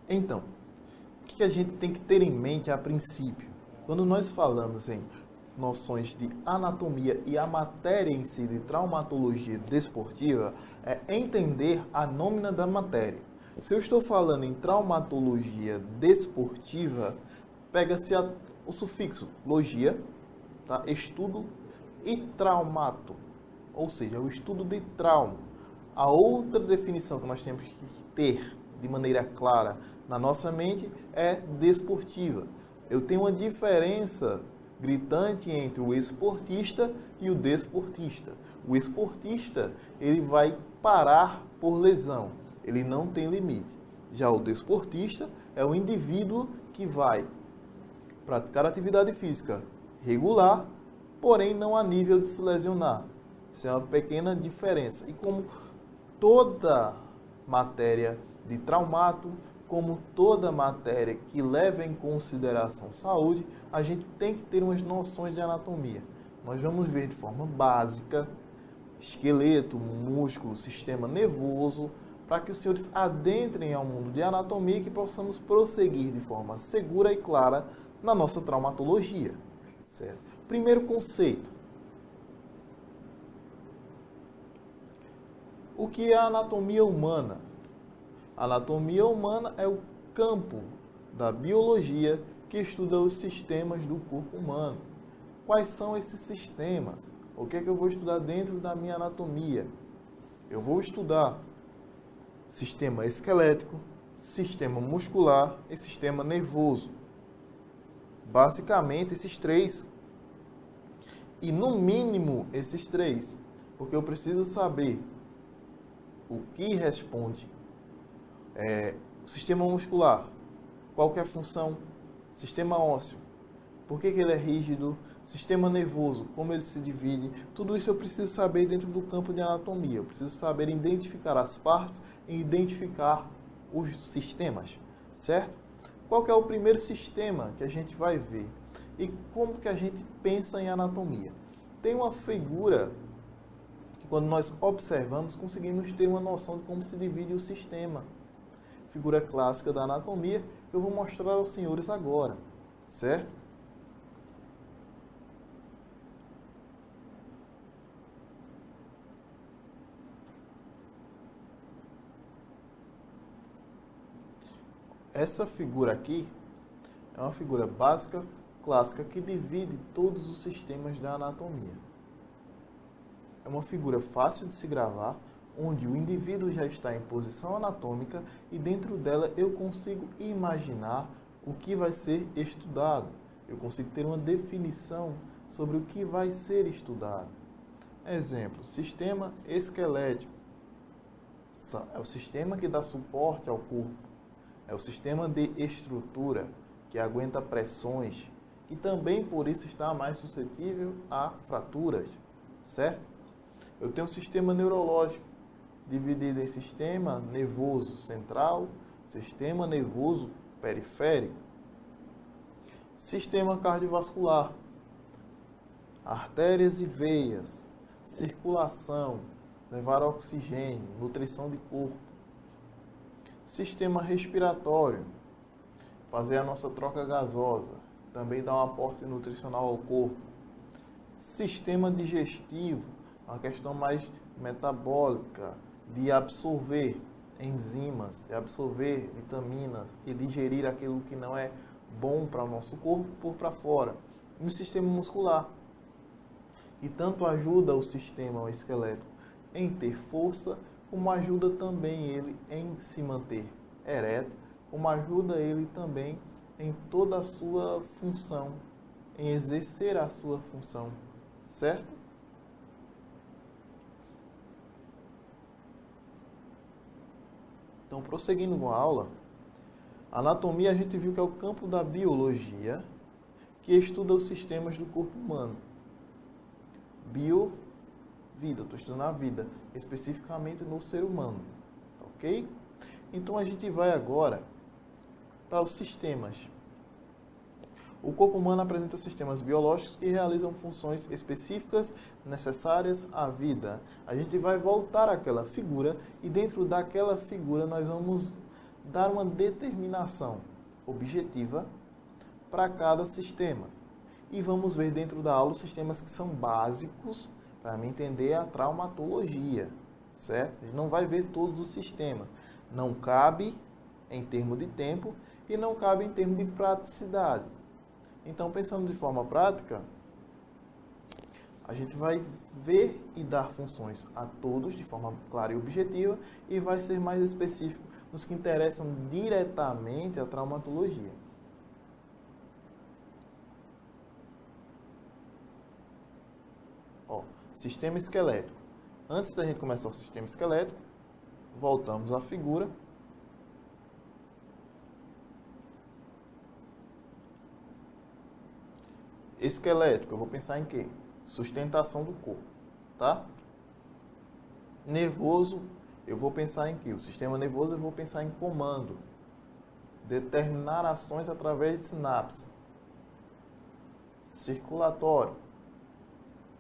Então, o que a gente tem que ter em mente a princípio? Quando nós falamos em noções de anatomia e a matéria em si de traumatologia desportiva, é entender a nômina da matéria. Se eu estou falando em traumatologia desportiva, pega-se o sufixo logia, tá? Estudo, e traumato, ou seja, o estudo de trauma. A outra definição que nós temos que ter de maneira clara na nossa mente é desportiva. Eu tenho uma diferença gritante entre o esportista e o desportista. O esportista, ele vai parar por lesão, ele não tem limite. Já o desportista é o indivíduo que vai praticar atividade física regular, porém não a nível de se lesionar. Isso é uma pequena diferença. E como toda matéria de traumato, como toda matéria que leva em consideração saúde, a gente tem que ter umas noções de anatomia. Nós vamos ver de forma básica esqueleto, músculo, sistema nervoso, para que os senhores adentrem ao mundo de anatomia e que possamos prosseguir de forma segura e clara na nossa traumatologia. Certo? Primeiro conceito. O que é a anatomia humana? A anatomia humana é o campo da biologia que estuda os sistemas do corpo humano. Quais são esses sistemas? O que é que eu vou estudar dentro da minha anatomia? Eu vou estudar sistema esquelético, sistema muscular e sistema nervoso. Basicamente esses três. E no mínimo esses três. Porque eu preciso saber o que responde o sistema muscular, qual que é a função, sistema ósseo, por que ele é rígido, sistema nervoso, como ele se divide, tudo isso eu preciso saber dentro do campo de anatomia. Eu preciso saber identificar as partes e identificar os sistemas, certo? Qual que é o primeiro sistema que a gente vai ver? E como que a gente pensa em anatomia? Tem uma figura que quando nós observamos, conseguimos ter uma noção de como se divide o sistema. Figura clássica da anatomia, que eu vou mostrar aos senhores agora, certo? Essa figura aqui é uma figura básica, clássica, que divide todos os sistemas da anatomia. É uma figura fácil de se gravar, onde o indivíduo já está em posição anatômica e dentro dela eu consigo imaginar o que vai ser estudado. Eu consigo ter uma definição sobre o que vai ser estudado. Exemplo, sistema esquelético. É o sistema que dá suporte ao corpo. É o sistema de estrutura, que aguenta pressões, e também por isso está mais suscetível a fraturas, certo? Eu tenho um sistema neurológico, dividido em sistema nervoso central, sistema nervoso periférico, sistema cardiovascular, artérias e veias, circulação, levar oxigênio, nutrição de corpo, sistema respiratório, fazer a nossa troca gasosa, também dá um aporte nutricional ao corpo, sistema digestivo, uma questão mais metabólica, de absorver enzimas, de absorver vitaminas e digerir aquilo que não é bom para o nosso corpo por para fora. E o sistema muscular, que tanto ajuda o sistema esquelético em ter força, como ajuda também ele em se manter ereto, como ajuda ele também em toda a sua função, em exercer a sua função, certo? Então, prosseguindo com a aula, a anatomia a gente viu que é o campo da biologia que estuda os sistemas do corpo humano. Bio, vida, estou estudando a vida, especificamente no ser humano, ok? Então, a gente vai agora para os sistemas. O corpo humano apresenta sistemas biológicos que realizam funções específicas necessárias à vida. A gente vai voltar àquela figura e dentro daquela figura nós vamos dar uma determinação objetiva para cada sistema. E vamos ver dentro da aula os sistemas que são básicos para me entender a traumatologia, certo? A gente não vai ver todos os sistemas. Não cabe em termos de tempo e não cabe em termos de praticidade. Então, pensando de forma prática, a gente vai ver e dar funções a todos de forma clara e objetiva e vai ser mais específico nos que interessam diretamente a traumatologia. Ó, sistema esquelético. Antes da gente começar o sistema esquelético, voltamos à figura. Esquelético, eu vou pensar em quê? Sustentação do corpo, tá? Nervoso, eu vou pensar em quê? O sistema nervoso, eu vou pensar em comando. Determinar ações através de sinapse. Circulatório.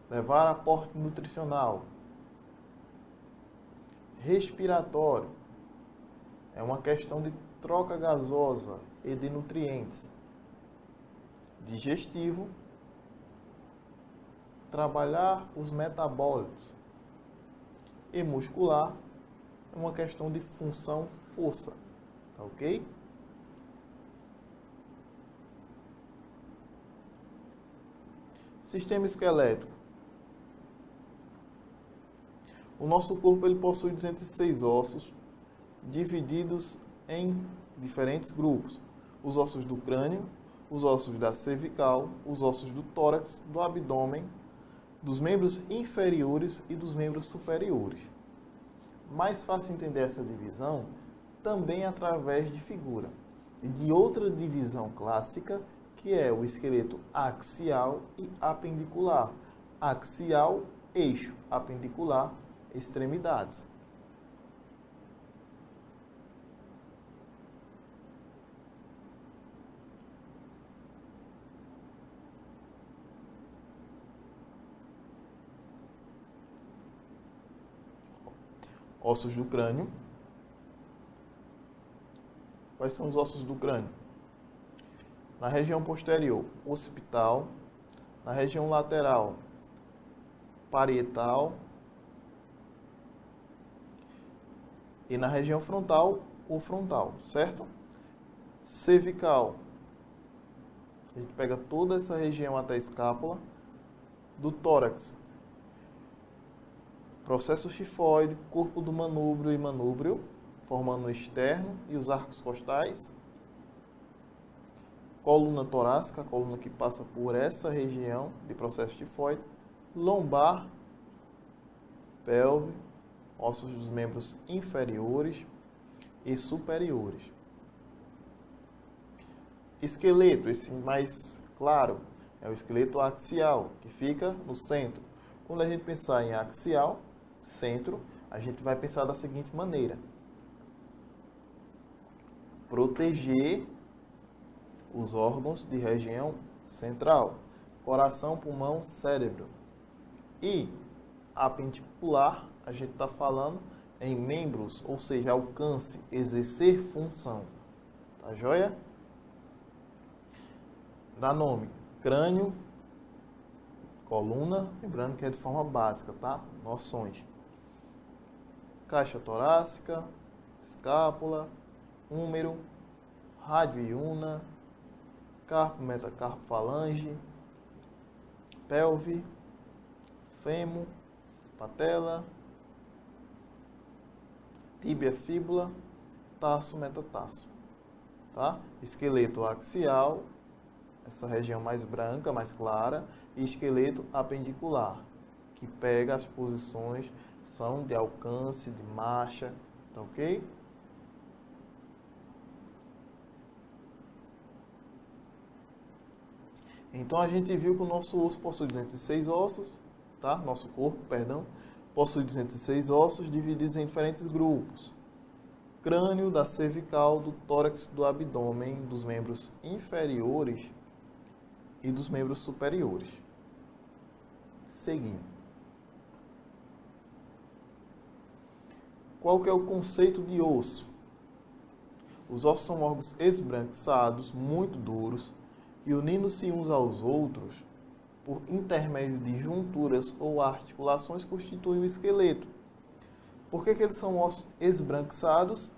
Levar aporte nutricional. Respiratório. É uma questão de troca gasosa e de nutrientes. Digestivo. Trabalhar os metabólicos. E muscular é uma questão de função força, tá ok? Sistema esquelético. O nosso corpo ele possui 206 ossos, divididos em diferentes grupos. Os ossos do crânio, os ossos da cervical, os ossos do tórax, do abdômen, dos membros inferiores e dos membros superiores. Mais fácil entender essa divisão também através de figura e de outra divisão clássica, que é o esqueleto axial e apendicular. Axial, eixo, apendicular, extremidades. Ossos do crânio. Quais são os ossos do crânio? Na região posterior, occipital. Na região lateral, parietal. E na região frontal, o frontal, certo? Cervical. A gente pega toda essa região até a escápula. Do tórax, processo chifoide, corpo do manúbrio e manúbrio, formando o externo e os arcos costais. Coluna torácica, a coluna que passa por essa região de processo chifoide. Lombar, pelve, ossos dos membros inferiores e superiores. Esqueleto, esse mais claro, é o esqueleto axial, que fica no centro. Quando a gente pensar em axial, centro, a gente vai pensar da seguinte maneira: proteger os órgãos de região central, coração, pulmão, cérebro. E apendicular, a gente está falando em membros, ou seja, alcance, exercer função. Tá joia? Dá nome: crânio, coluna, lembrando que é de forma básica, tá? Noções. Caixa torácica, escápula, húmero, rádio e una, carpo, metacarpo, falange, pelve, fêmur, patela, tíbia, fíbula, tarso, metatarso, tá? Esqueleto axial, essa região mais branca, mais clara, e esqueleto apendicular, que pega as posições, são de alcance, de marcha, tá ok? Então a gente viu que o nosso osso possui 206 ossos, tá? Nosso corpo, perdão, possui 206 ossos divididos em diferentes grupos. Crânio, da cervical, do tórax, do abdômen, dos membros inferiores e dos membros superiores. Seguindo. Qual que é o conceito de osso? Os ossos são órgãos esbranquiçados, muito duros, que unindo-se uns aos outros, por intermédio de junturas ou articulações, constituem o esqueleto. Por que eles são ossos esbranquiçados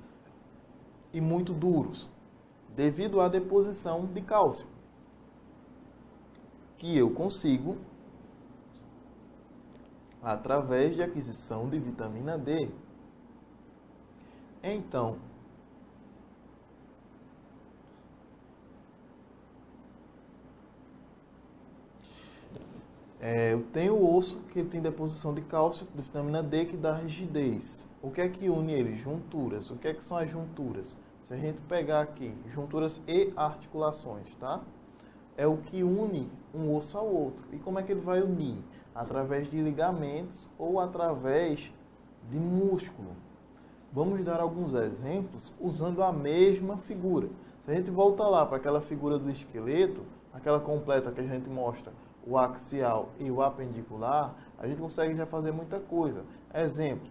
e muito duros? Devido à deposição de cálcio, que eu consigo através de aquisição de vitamina D. Então, eu tenho o osso que tem deposição de cálcio, de vitamina D, que dá rigidez. O que é que une eles? Junturas. O que é que são as junturas? Se a gente pegar aqui, junturas e articulações, tá? É o que une um osso ao outro. E como é que ele vai unir? Através de ligamentos ou através de músculo. Vamos dar alguns exemplos usando a mesma figura. Se a gente volta lá para aquela figura do esqueleto, aquela completa que a gente mostra, o axial e o apendicular, a gente consegue já fazer muita coisa. Exemplo,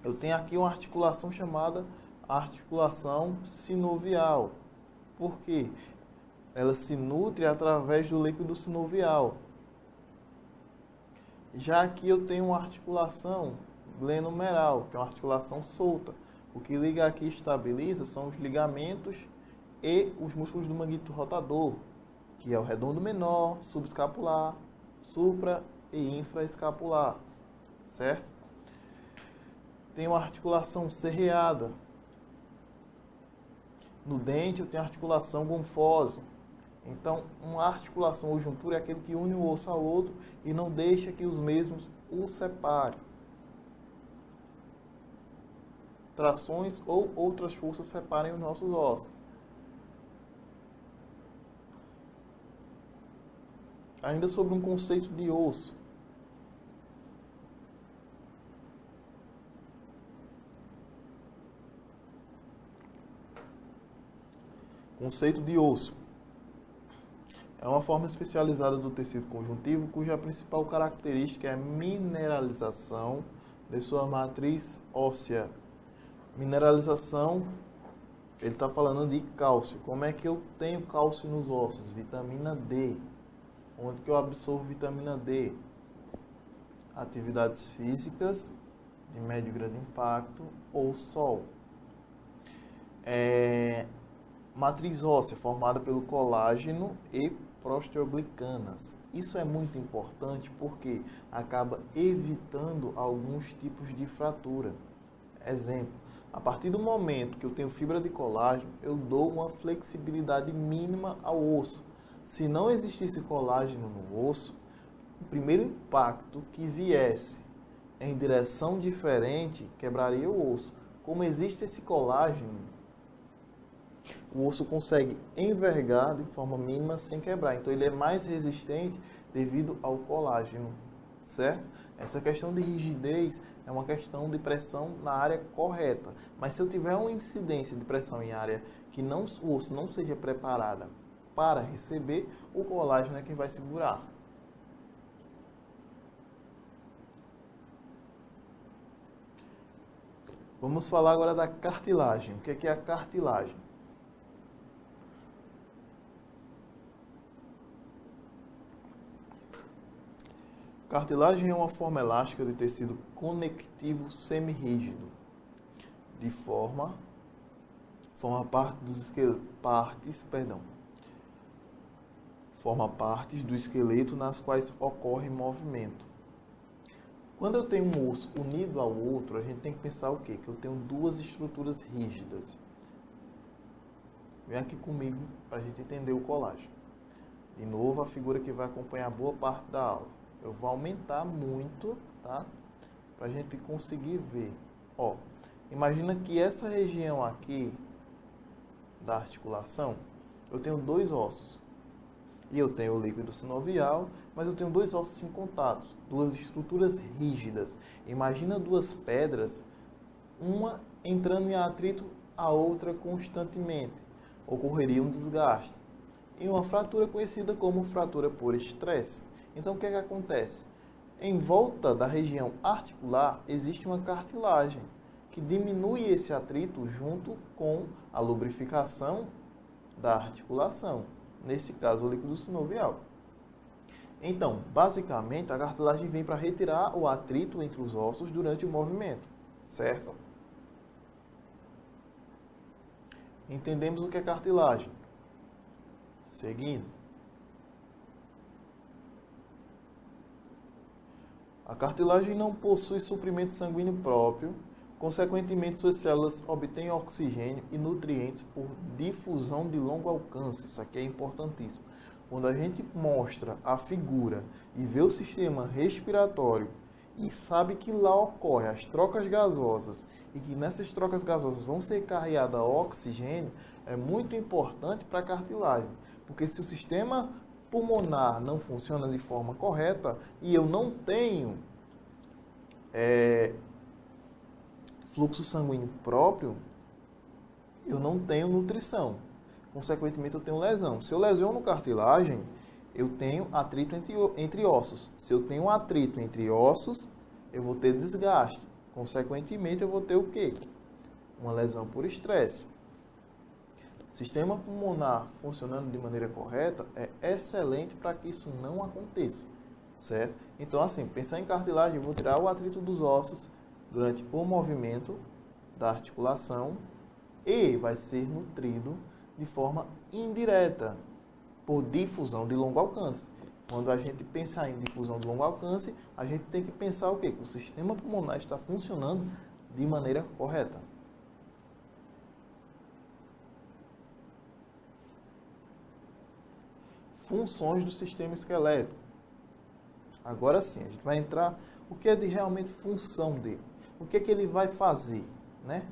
eu tenho aqui uma articulação chamada articulação sinovial. Por quê? Ela se nutre através do líquido sinovial. Já aqui eu tenho uma articulação glenomeral, que é uma articulação solta. O que liga aqui e estabiliza são os ligamentos e os músculos do manguito rotador, que é o redondo menor, subescapular, supra e infraescapular, certo? Tem uma articulação serreada. No dente eu tenho a articulação gonfosa. Então, uma articulação ou juntura é aquele que une um osso ao outro e não deixa que os mesmos o separem. Trações ou outras forças separem os nossos ossos. Ainda sobre um conceito de osso. Conceito de osso. É uma forma especializada do tecido conjuntivo cuja principal característica é a mineralização de sua matriz óssea. Mineralização, ele está falando de cálcio. Como é que eu tenho cálcio nos ossos? Vitamina D. Onde que eu absorvo vitamina D? Atividades físicas de médio e grande impacto ou sol. Matriz óssea formada pelo colágeno e proteoglicanas. Isso é muito importante porque acaba evitando alguns tipos de fratura. Exemplo, a partir do momento que eu tenho fibra de colágeno, eu dou uma flexibilidade mínima ao osso. Se não existisse colágeno no osso, o primeiro impacto que viesse em direção diferente quebraria o osso. Como existe esse colágeno, o osso consegue envergar de forma mínima sem quebrar. Então ele é mais resistente devido ao colágeno, certo? Essa questão de rigidez é uma questão de pressão na área correta. Mas se eu tiver uma incidência de pressão em área que o osso não seja preparada para receber, o colágeno é quem vai segurar. Vamos falar agora da cartilagem. O que é a cartilagem? Cartilagem é uma forma elástica de tecido conectivo semirrígido, forma partes do esqueleto nas quais ocorre movimento. Quando eu tenho um osso unido ao outro, a gente tem que pensar o quê? Que eu tenho duas estruturas rígidas. Vem aqui comigo para a gente entender o colágeno. De novo, a figura que vai acompanhar boa parte da aula. Eu vou aumentar muito, tá? Para a gente conseguir ver. Ó, imagina que essa região aqui da articulação, eu tenho dois ossos. E eu tenho o líquido sinovial, mas eu tenho dois ossos em contato, duas estruturas rígidas. Imagina duas pedras, uma entrando em atrito, a outra constantemente. Ocorreria um desgaste. E uma fratura conhecida como fratura por estresse. Então, o que é que acontece? Em volta da região articular, existe uma cartilagem, que diminui esse atrito junto com a lubrificação da articulação, nesse caso o líquido sinovial. Então, basicamente, a cartilagem vem para retirar o atrito entre os ossos durante o movimento, certo? Entendemos o que é cartilagem. Seguindo. A cartilagem não possui suprimento sanguíneo próprio, consequentemente suas células obtêm oxigênio e nutrientes por difusão de longo alcance. Isso aqui é importantíssimo. Quando a gente mostra a figura e vê o sistema respiratório e sabe que lá ocorrem as trocas gasosas e que nessas trocas gasosas vão ser carreadas oxigênio, é muito importante para a cartilagem. Porque se o sistema pulmonar não funciona de forma correta e eu não tenho fluxo sanguíneo próprio, eu não tenho nutrição. Consequentemente, eu tenho lesão. Se eu lesiono cartilagem, eu tenho atrito entre ossos. Se eu tenho atrito entre ossos, eu vou ter desgaste. Consequentemente, eu vou ter o quê? Uma lesão por estresse. Sistema pulmonar funcionando de maneira correta é excelente para que isso não aconteça, certo? Então, assim, pensar em cartilagem, eu vou tirar o atrito dos ossos durante o movimento da articulação e vai ser nutrido de forma indireta, por difusão de longo alcance. Quando a gente pensar em difusão de longo alcance, a gente tem que pensar o quê? Que o sistema pulmonar está funcionando de maneira correta. Funções do sistema esquelético. Agora sim, a gente vai entrar o que é de realmente função dele. O que é que ele vai fazer, né?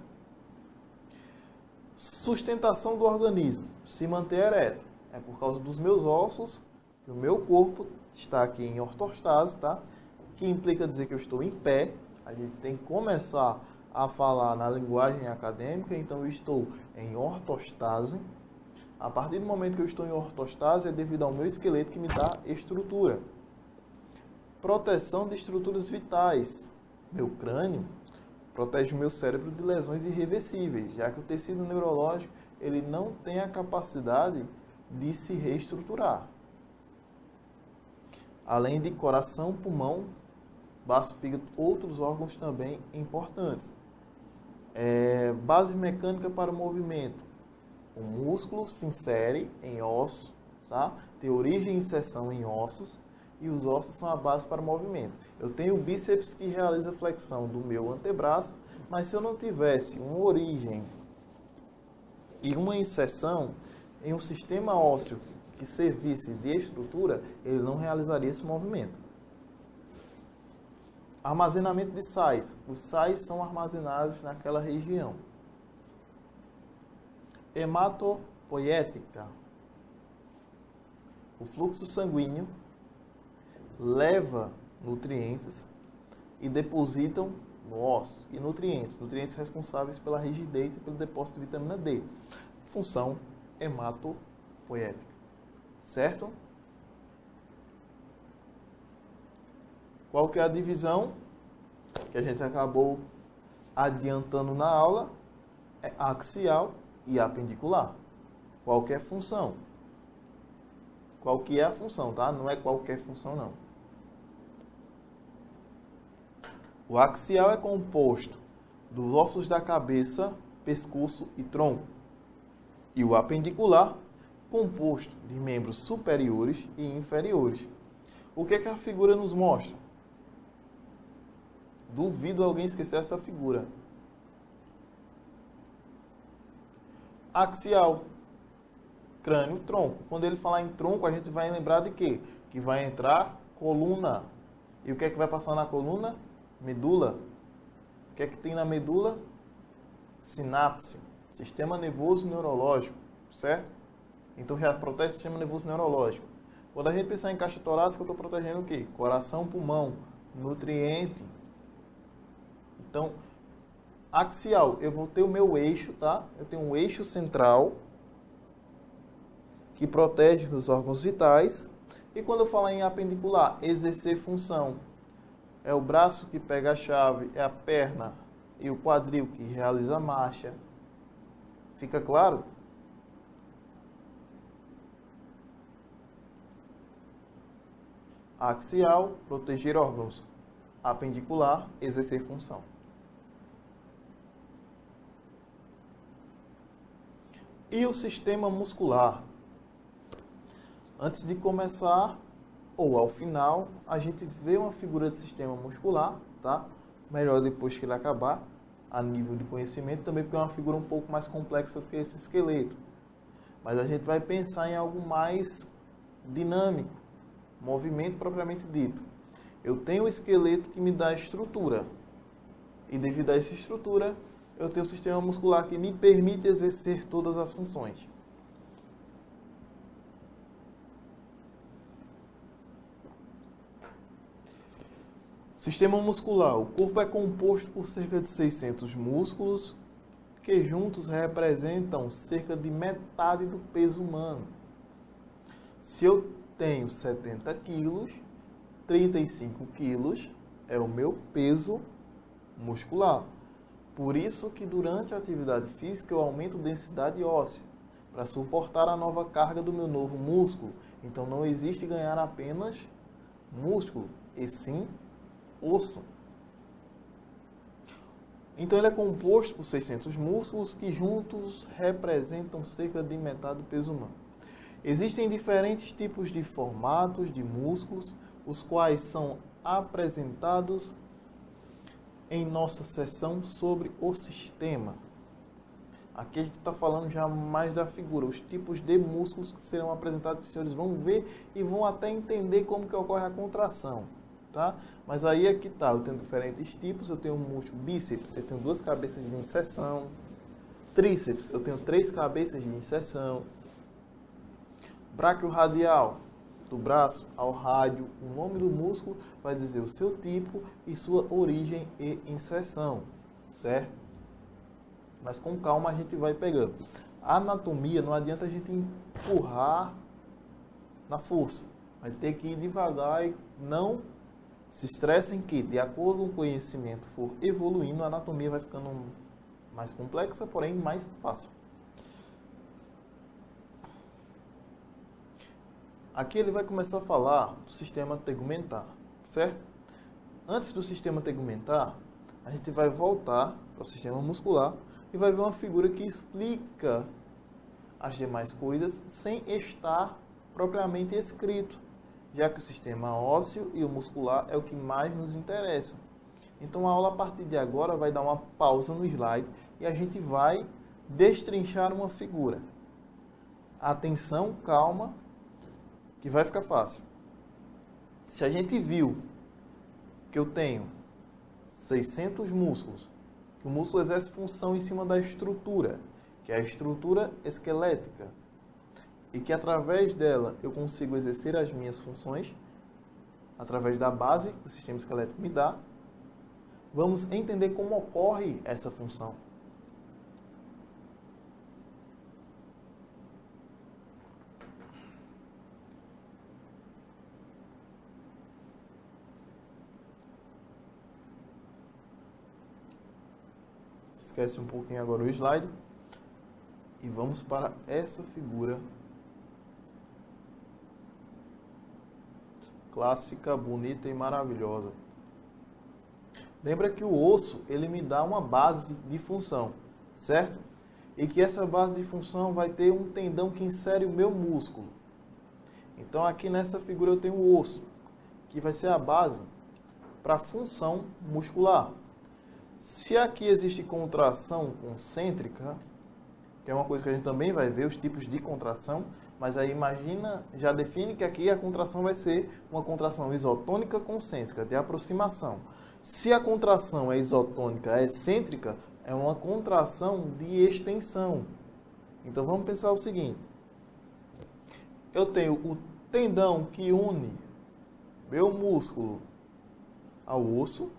Sustentação do organismo, se manter ereto. É por causa dos meus ossos que o meu corpo está aqui em ortostase, tá? Que implica dizer que eu estou em pé. A gente tem que começar a falar na linguagem acadêmica, então eu estou em ortostase. A partir do momento que eu estou em ortostase, é devido ao meu esqueleto que me dá estrutura. Proteção de estruturas vitais. Meu crânio protege o meu cérebro de lesões irreversíveis, já que o tecido neurológico ele não tem a capacidade de se reestruturar. Além de coração, pulmão, baço, fígado, outros órgãos também importantes. Base mecânica para o movimento. O músculo se insere em ossos, tá? Tem origem e inserção em ossos, e os ossos são a base para o movimento. Eu tenho o bíceps que realiza a flexão do meu antebraço, mas se eu não tivesse uma origem e uma inserção em um sistema ósseo que servisse de estrutura, ele não realizaria esse movimento. Armazenamento de sais. Os sais são armazenados naquela região. Hematopoética. O fluxo sanguíneo leva nutrientes e depositam no osso. E nutrientes responsáveis pela rigidez e pelo depósito de vitamina D. Função hematopoética. Certo? Qual que é a divisão que a gente acabou adiantando na aula? É axial e apendicular. Qual que é a função? Qual que é a função, tá? Não é qualquer função, não. O axial é composto dos ossos da cabeça, pescoço e tronco. E o apendicular, composto de membros superiores e inferiores. O que é que a figura nos mostra? Duvido alguém esquecer essa figura. Axial, crânio, tronco. Quando ele falar em tronco, a gente vai lembrar de quê? Que vai entrar coluna. E o que é que vai passar na coluna? Medula. O que é que tem na medula? Sinapse. Sistema nervoso neurológico, certo? Então já protege o sistema nervoso neurológico. Quando a gente pensar em caixa torácica, eu estou protegendo o quê? Coração, pulmão, nutriente. Então, axial, eu vou ter o meu eixo, tá? Eu tenho um eixo central que protege os órgãos vitais. E quando eu falar em apendicular, exercer função. É o braço que pega a chave, é a perna e o quadril que realiza a marcha. Fica claro? Axial, proteger órgãos. Apendicular, exercer função. E o sistema muscular? Antes de começar, ou ao final, a gente vê uma figura de sistema muscular, tá? Melhor depois que ele acabar, a nível de conhecimento, também porque é uma figura um pouco mais complexa do que esse esqueleto. Mas a gente vai pensar em algo mais dinâmico, movimento propriamente dito. Eu tenho o esqueleto que me dá a estrutura, e devido a essa estrutura, eu tenho o sistema muscular que me permite exercer todas as funções. Sistema muscular. O corpo é composto por cerca de 600 músculos, que juntos representam cerca de metade do peso humano. Se eu tenho 70 quilos, 35 quilos é o meu peso muscular. Por isso que durante a atividade física eu aumento densidade óssea, para suportar a nova carga do meu novo músculo. Então não existe ganhar apenas músculo, e sim osso. Então ele é composto por 600 músculos que juntos representam cerca de metade do peso humano. Existem diferentes tipos de formatos de músculos, os quais são apresentados em nossa sessão sobre o sistema. Aqui a gente está falando já mais da figura, os tipos de músculos que serão apresentados, os senhores vão ver e vão até entender como que ocorre a contração. Tá? Mas aí é que tá, eu tenho diferentes tipos, eu tenho um músculo bíceps, eu tenho 2 cabeças de inserção, tríceps, eu tenho 3 cabeças de inserção, braquiorradial, do braço ao rádio, o nome do músculo vai dizer o seu tipo e sua origem e inserção, certo? Mas com calma a gente vai pegando. A anatomia não adianta a gente empurrar na força, vai ter que ir devagar e não se estressem que, de acordo com o conhecimento for evoluindo, a anatomia vai ficando mais complexa, porém mais fácil. Aqui ele vai começar a falar do sistema tegumentar, certo? Antes do sistema tegumentar, a gente vai voltar para o sistema muscular e vai ver uma figura que explica as demais coisas sem estar propriamente escrito, já que o sistema ósseo e o muscular é o que mais nos interessa. Então a aula a partir de agora vai dar uma pausa no slide e a gente vai destrinchar uma figura. Atenção, calma, que vai ficar fácil. Se a gente viu que eu tenho 600 músculos, que o músculo exerce função em cima da estrutura, que é a estrutura esquelética, e que através dela eu consigo exercer as minhas funções, através da base que o sistema esquelético me dá, vamos entender como ocorre essa função. Esquece um pouquinho agora o slide e vamos para essa figura clássica, bonita e maravilhosa. Lembra que o osso, ele me dá uma base de função, certo? E que essa base de função vai ter um tendão que insere o meu músculo. Então aqui nessa figura eu tenho o osso, que vai ser a base para a função muscular. Se aqui existe contração concêntrica, que é uma coisa que a gente também vai ver, os tipos de contração, mas aí imagina, já define que aqui a contração vai ser uma contração isotônica concêntrica, de aproximação. Se a contração é isotônica excêntrica, é uma contração de extensão. Então vamos pensar o seguinte, eu tenho o tendão que une meu músculo ao osso,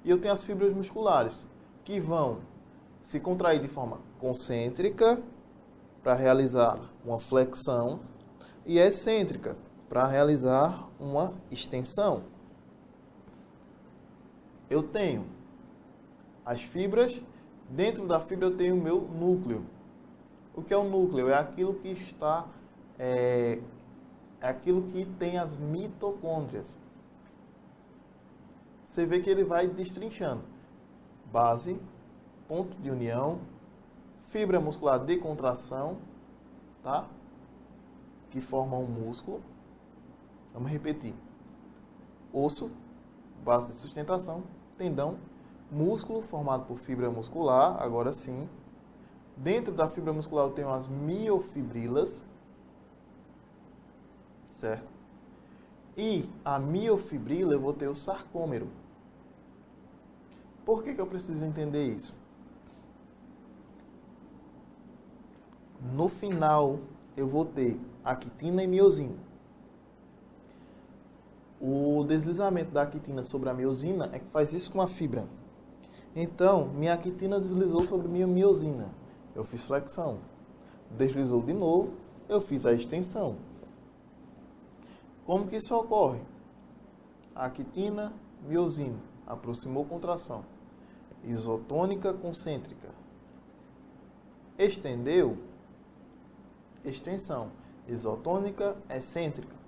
e eu tenho as fibras musculares, que vão se contrair de forma concêntrica, para realizar uma flexão, e excêntrica, para realizar uma extensão. Eu tenho as fibras. Dentro da fibra eu tenho o meu núcleo. O que é o núcleo? É aquilo que está... é aquilo que tem as mitocôndrias. Você vê que ele vai destrinchando. Base, ponto de união, fibra muscular de contração, tá? Que forma um músculo. Vamos repetir. Osso, base de sustentação, tendão, músculo formado por fibra muscular, agora sim. Dentro da fibra muscular eu tenho as miofibrilas, certo? E a miofibrila eu vou ter o sarcômero. Por que eu preciso entender isso? No final eu vou ter a quitina e miosina. O deslizamento da quitina sobre a miosina é que faz isso com a fibra. Então, minha quitina deslizou sobre minha miosina. Eu fiz flexão. Deslizou de novo, eu fiz a extensão. Como que isso ocorre? A quitina, miosina, aproximou contração. Isotônica concêntrica. Estendeu, extensão. Isotônica excêntrica.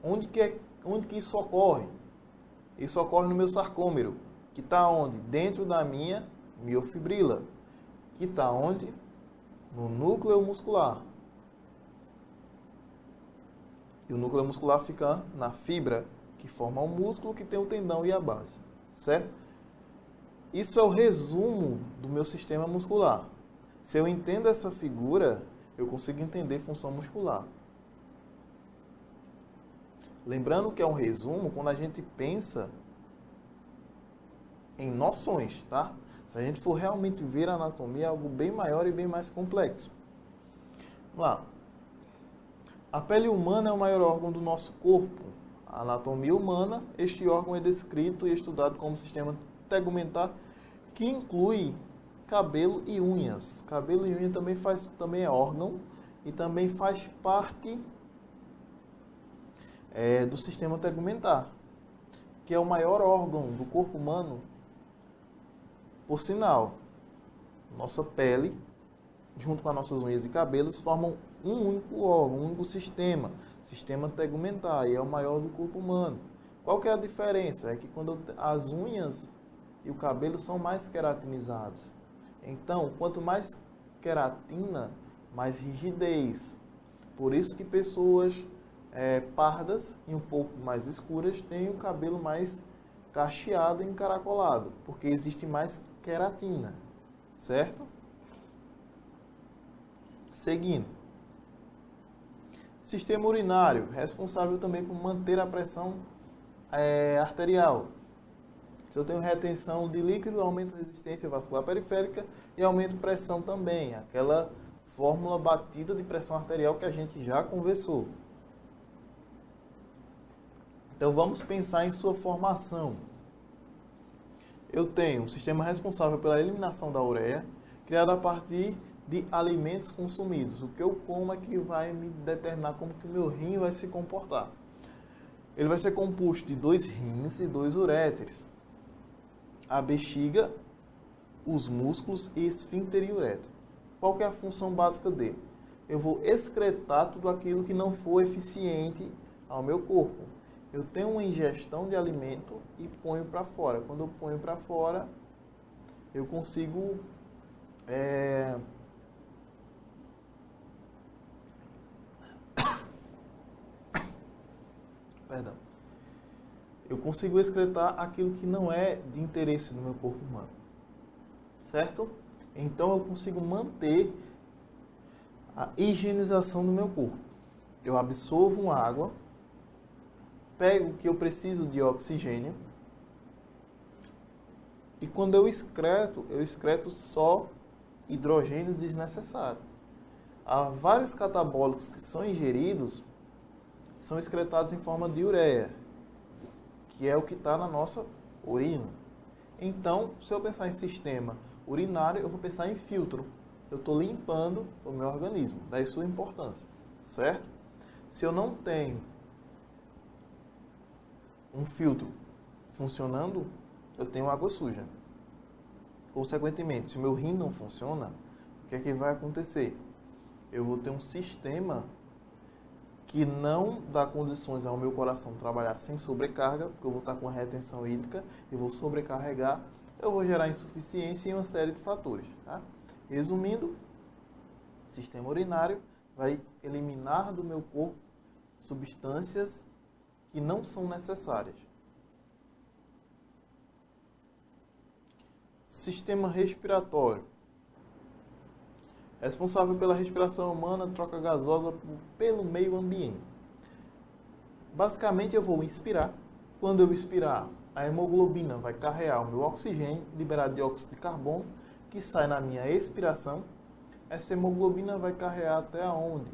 Onde que isso ocorre? Isso ocorre no meu sarcômero, que está onde? Dentro da minha miofibrila, que está onde? No núcleo muscular. E o núcleo muscular fica na fibra, que forma o músculo que tem o tendão e a base, certo? Isso é o resumo do meu sistema muscular. Se eu entendo essa figura, eu consigo entender função muscular. Lembrando que é um resumo quando a gente pensa em noções, tá? Se a gente for realmente ver a anatomia, é algo bem maior e bem mais complexo. Vamos lá. A pele humana é o maior órgão do nosso corpo. A anatomia humana, este órgão é descrito e estudado como sistema tegumentar, que inclui cabelo e unhas. Cabelo e unha também é órgão e também faz parte do sistema tegumentar, que é o maior órgão do corpo humano. Por sinal, nossa pele, junto com as nossas unhas e cabelos, formam um único órgão, um único sistema tegumentar, e é o maior do corpo humano. Qual que é a diferença? É que quando as unhas e o cabelo são mais queratinizados. Então, quanto mais queratina, mais rigidez. Por isso que pessoas pardas e um pouco mais escuras têm o cabelo mais cacheado e encaracolado, porque existe mais queratina, certo? Seguindo. Sistema urinário, responsável também por manter a pressão arterial. Se eu tenho retenção de líquido, aumento a resistência vascular periférica e aumento a pressão também, aquela fórmula batida de pressão arterial que a gente já conversou. Então vamos pensar em sua formação. Eu tenho um sistema responsável pela eliminação da ureia, criado a partir de alimentos consumidos. O que eu como é que vai me determinar como que o meu rim vai se comportar. Ele vai ser composto de 2 rins e 2 uréteres. A bexiga, os músculos e esfíncter e uretra. Qual que é a função básica dele? Eu vou excretar tudo aquilo que não for eficiente ao meu corpo. Eu tenho uma ingestão de alimento e ponho para fora. Quando eu ponho para fora, eu consigo eu consigo excretar aquilo que não é de interesse do meu corpo humano. Certo? Então eu consigo manter a higienização do meu corpo. Eu absorvo água, pego o que eu preciso de oxigênio, e quando eu excreto só hidrogênio desnecessário. Há vários catabólicos que são ingeridos, são excretados em forma de ureia, que é o que está na nossa urina. Então, se eu pensar em sistema urinário, eu vou pensar em filtro. Eu estou limpando o meu organismo, daí sua importância, certo? Se eu não tenho um filtro funcionando, eu tenho água suja. Consequentemente, se o meu rim não funciona, o que é que vai acontecer? Eu vou ter um sistema que não dá condições ao meu coração trabalhar sem sobrecarga, porque eu vou estar com a retenção hídrica, eu vou sobrecarregar, eu vou gerar insuficiência e uma série de fatores. Tá? Resumindo, o sistema urinário vai eliminar do meu corpo substâncias que não são necessárias. Sistema respiratório. Responsável pela respiração humana, troca gasosa pelo meio ambiente. Basicamente, eu vou inspirar. Quando eu expirar, a hemoglobina vai carregar o meu oxigênio, liberar dióxido de carbono, que sai na minha expiração. Essa hemoglobina vai carregar até onde?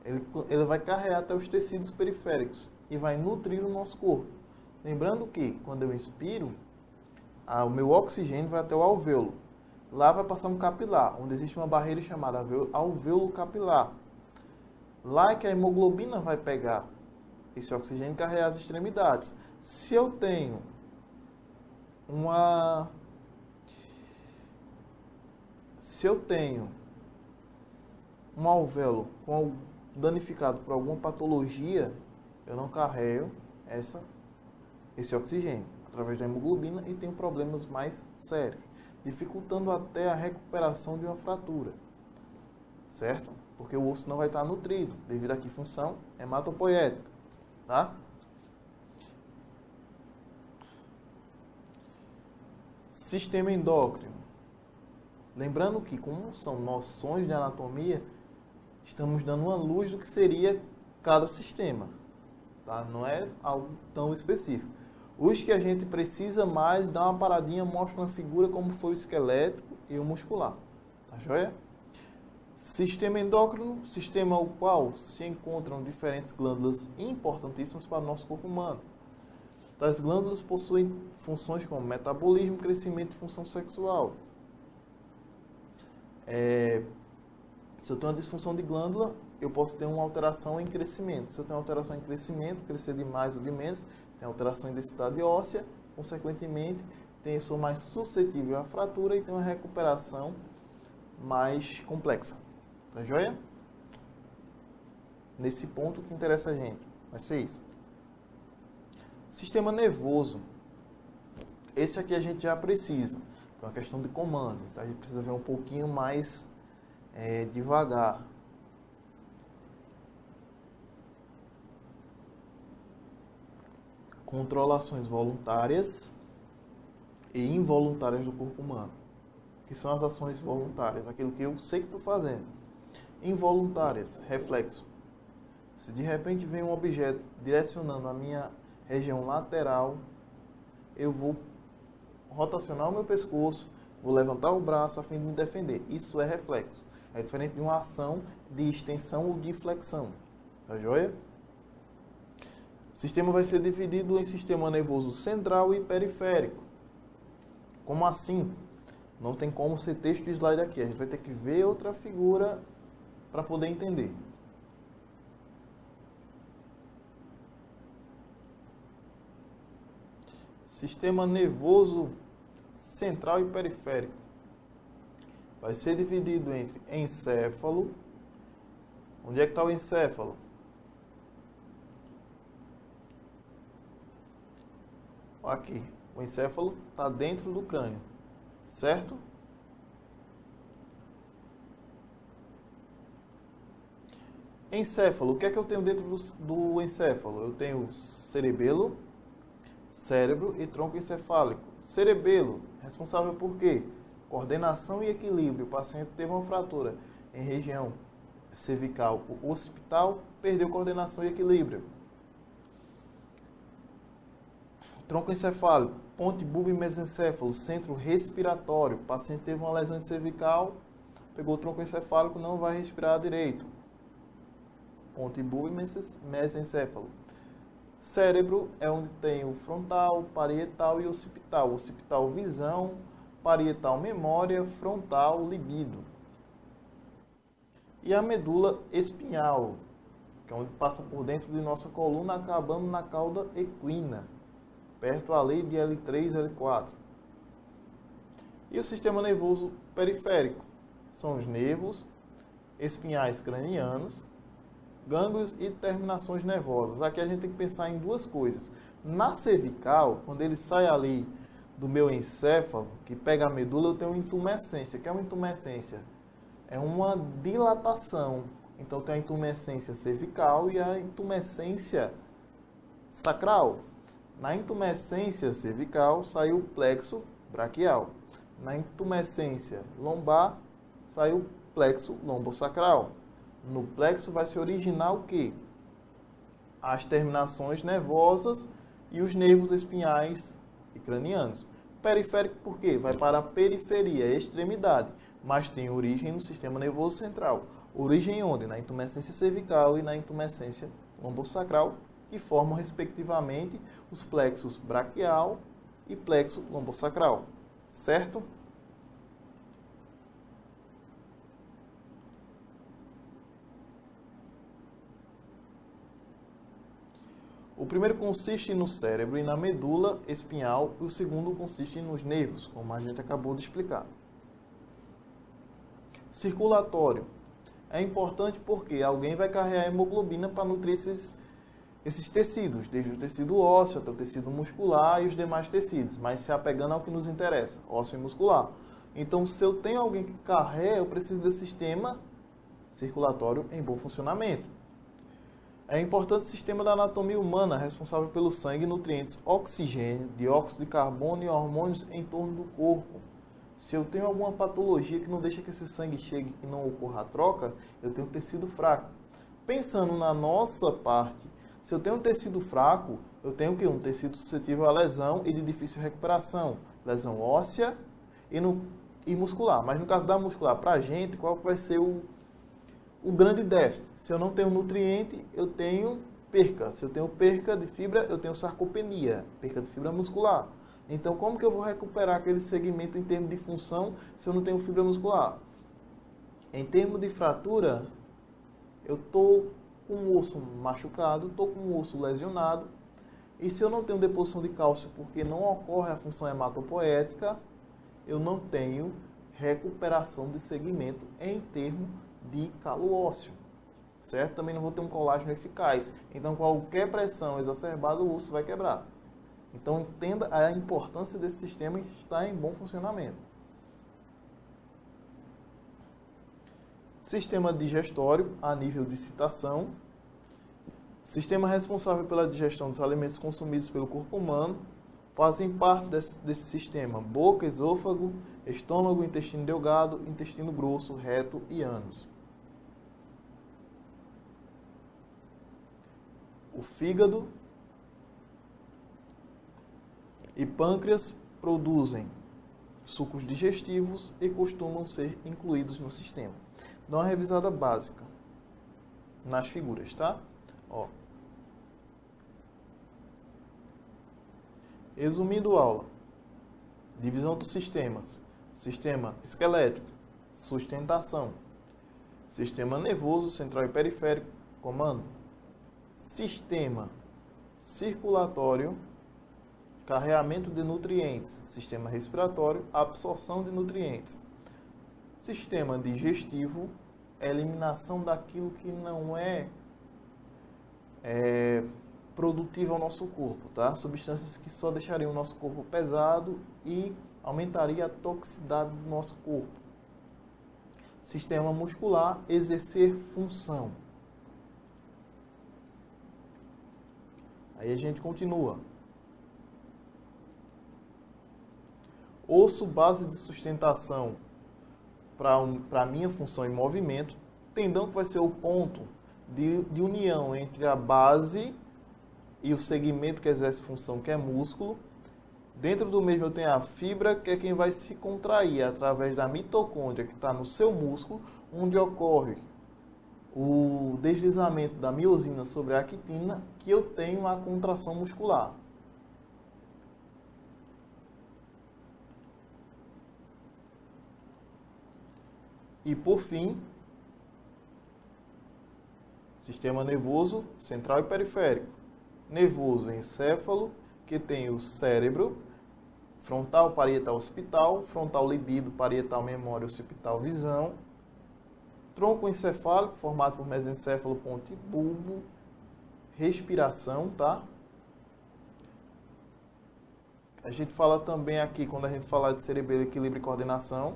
Ele vai carregar até os tecidos periféricos e vai nutrir o nosso corpo. Lembrando que, quando eu inspiro, o meu oxigênio vai até o alvéolo. Lá vai passar um capilar, onde existe uma barreira chamada alvéolo capilar. Lá é que a hemoglobina vai pegar esse oxigênio e carregar as extremidades. Se eu tenho um alvéolo danificado por alguma patologia, eu não carrego esse oxigênio através da hemoglobina e tenho problemas mais sérios, dificultando até a recuperação de uma fratura, certo? Porque o osso não vai estar nutrido, devido à função hematopoética, tá? Sistema endócrino. Lembrando que, como são noções de anatomia, estamos dando uma luz do que seria cada sistema, tá? Não é algo tão específico. Os que a gente precisa mais, dá uma paradinha, mostra uma figura como foi o esquelético e o muscular. Tá joia? Sistema endócrino, sistema ao qual se encontram diferentes glândulas importantíssimas para o nosso corpo humano. Tais glândulas possuem funções como metabolismo, crescimento e função sexual. Se eu tenho uma disfunção de glândula, eu posso ter uma alteração em crescimento. Se eu tenho uma alteração em crescimento, crescer de mais ou de menos, tem alteração em densidade óssea, consequentemente, sou mais suscetível à fratura e tenho uma recuperação mais complexa. Tá joia? Nesse ponto que interessa a gente, vai ser isso. Sistema nervoso. Esse aqui a gente já precisa, é uma questão de comando, tá? A gente precisa ver um pouquinho mais devagar. Controlações voluntárias e involuntárias do corpo humano, que são as ações voluntárias, aquilo que eu sei que estou fazendo. Involuntárias, reflexo. Se de repente vem um objeto direcionando a minha região lateral, eu vou rotacionar o meu pescoço, vou levantar o braço a fim de me defender. Isso é reflexo. É diferente de uma ação de extensão ou de flexão. Tá joia? O sistema vai ser dividido em sistema nervoso central e periférico. Como assim? Não tem como ser texto de slide aqui. A gente vai ter que ver outra figura para poder entender. Sistema nervoso central e periférico. Vai ser dividido entre encéfalo. Onde é que está o encéfalo? Aqui, o encéfalo está dentro do crânio, certo? Encéfalo, o que é que eu tenho dentro do encéfalo? Eu tenho cerebelo, cérebro e tronco encefálico. Cerebelo, responsável por quê? Coordenação e equilíbrio. O paciente teve uma fratura em região cervical ou occipital, perdeu coordenação e equilíbrio. Tronco encefálico, ponte, bulbo e mesencéfalo, centro respiratório. O paciente teve uma lesão cervical, pegou o tronco encefálico, não vai respirar direito. Ponte, bulbo e mesencéfalo. Cérebro é onde tem o frontal, parietal e occipital. Occipital, visão, parietal, memória, frontal, libido. E a medula espinhal, que é onde passa por dentro de nossa coluna, acabando na cauda equina, perto ali de L3 e L4. E o sistema nervoso periférico são os nervos espinhais cranianos, gânglios e terminações nervosas. Aqui a gente tem que pensar em duas coisas. Na cervical, quando ele sai ali do meu encéfalo, que pega a medula, eu tenho uma intumescência. O que é uma intumescência? É uma dilatação. Então tem a intumescência cervical e a intumescência sacral. Na intumescência cervical saiu o plexo braquial. Na intumescência lombar saiu o plexo lombosacral. No plexo vai se originar o quê? As terminações nervosas e os nervos espinhais e cranianos. Periférico por quê? Vai para a periferia, a extremidade, mas tem origem no sistema nervoso central. Origem onde? Na intumescência cervical e na intumescência lombosacral, que formam, respectivamente, os plexos braquial e plexo lombosacral. Certo? O primeiro consiste no cérebro e na medula espinhal, e o segundo consiste nos nervos, como a gente acabou de explicar. Circulatório. É importante porque alguém vai carregar a hemoglobina para nutrir esses tecidos, desde o tecido ósseo até o tecido muscular e os demais tecidos, mas se apegando ao que nos interessa, ósseo e muscular. Então, se eu tenho alguém que carrega, eu preciso desse sistema circulatório em bom funcionamento. É importante o sistema da anatomia humana, responsável pelo sangue, nutrientes, oxigênio, dióxido de carbono e hormônios em torno do corpo. Se eu tenho alguma patologia que não deixa que esse sangue chegue e não ocorra a troca, eu tenho tecido fraco. Pensando na nossa parte, se eu tenho um tecido fraco, eu tenho o quê? Um tecido suscetível à lesão e de difícil recuperação. Lesão óssea e muscular. Mas no caso da muscular, para a gente, qual vai ser o grande déficit? Se eu não tenho nutriente, eu tenho perca. Se eu tenho perca de fibra, eu tenho sarcopenia, perca de fibra muscular. Então, como que eu vou recuperar aquele segmento em termos de função se eu não tenho fibra muscular? Em termos de fratura, eu estou com o osso machucado, estou com o osso lesionado, e se eu não tenho deposição de cálcio porque não ocorre a função hematopoética, eu não tenho recuperação de segmento em termos de calo ósseo, certo? Também não vou ter um colágeno eficaz. Então, qualquer pressão exacerbada, o osso vai quebrar. Então, entenda a importância desse sistema estar em bom funcionamento. Sistema digestório a nível de citação. Sistema responsável pela digestão dos alimentos consumidos pelo corpo humano. Fazem parte desse sistema boca, esôfago, estômago, intestino delgado, intestino grosso, reto e ânus. O fígado e pâncreas produzem sucos digestivos e costumam ser incluídos no sistema. Dá uma revisada básica nas figuras, tá? Ó. Resumindo a aula, divisão dos sistemas. Sistema esquelético, sustentação. Sistema nervoso, central e periférico, comando. Sistema circulatório, carreamento de nutrientes. Sistema respiratório, absorção de nutrientes. Sistema digestivo, eliminação daquilo que não é produtivo ao nosso corpo, tá? Substâncias que só deixariam o nosso corpo pesado e aumentaria a toxicidade do nosso corpo. Sistema muscular, exercer função. Aí a gente continua. Osso, base de sustentação para a minha função em movimento. Tendão, que vai ser o ponto de união entre a base e o segmento que exerce função, que é músculo. Dentro do mesmo eu tenho a fibra, que é quem vai se contrair através da mitocôndria, que está no seu músculo, onde ocorre o deslizamento da miosina sobre a actina, que eu tenho a contração muscular. E por fim, sistema nervoso central e periférico. Nervoso encéfalo, que tem o cérebro, frontal, parietal, occipital, frontal, libido, parietal, memória, occipital, visão, tronco encefálico, formado por mesencéfalo, ponte e bulbo, respiração, tá? A gente fala também aqui, quando a gente falar de cerebelo, equilíbrio e coordenação,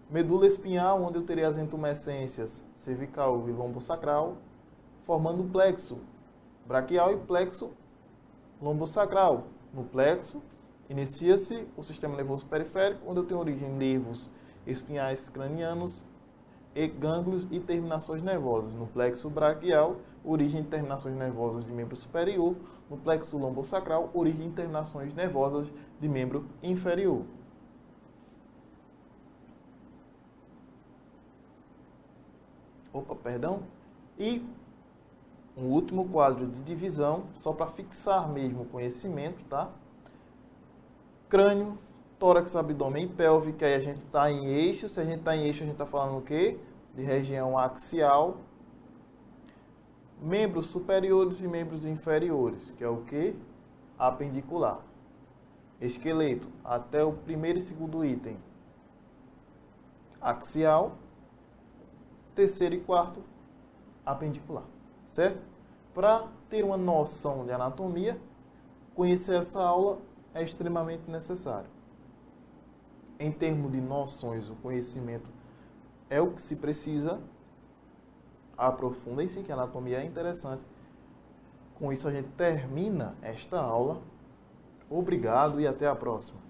medula espinhal, onde eu terei as intumescências cervical e lombosacral, formando o plexo braquial e plexo lombosacral. No plexo, inicia-se o sistema nervoso periférico, onde eu tenho origem nervos espinhais cranianos e gânglios e terminações nervosas. No plexo braquial, origem e terminações nervosas de membro superior. No plexo lombosacral, origem e terminações nervosas de membro inferior. E um último quadro de divisão, só para fixar mesmo o conhecimento, tá? Crânio, tórax, abdômen e pelve, que aí a gente está em eixo. Se a gente está em eixo, a gente está falando o quê? De região axial. Membros superiores e membros inferiores, que é o quê? Apendicular. Esqueleto, até o primeiro e segundo item. Axial. Terceiro e quarto, apendicular. Certo? Para ter uma noção de anatomia, conhecer essa aula é extremamente necessário. Em termos de noções, o conhecimento é o que se precisa. Aprofundem-se, que a anatomia é interessante. Com isso, a gente termina esta aula. Obrigado e até a próxima.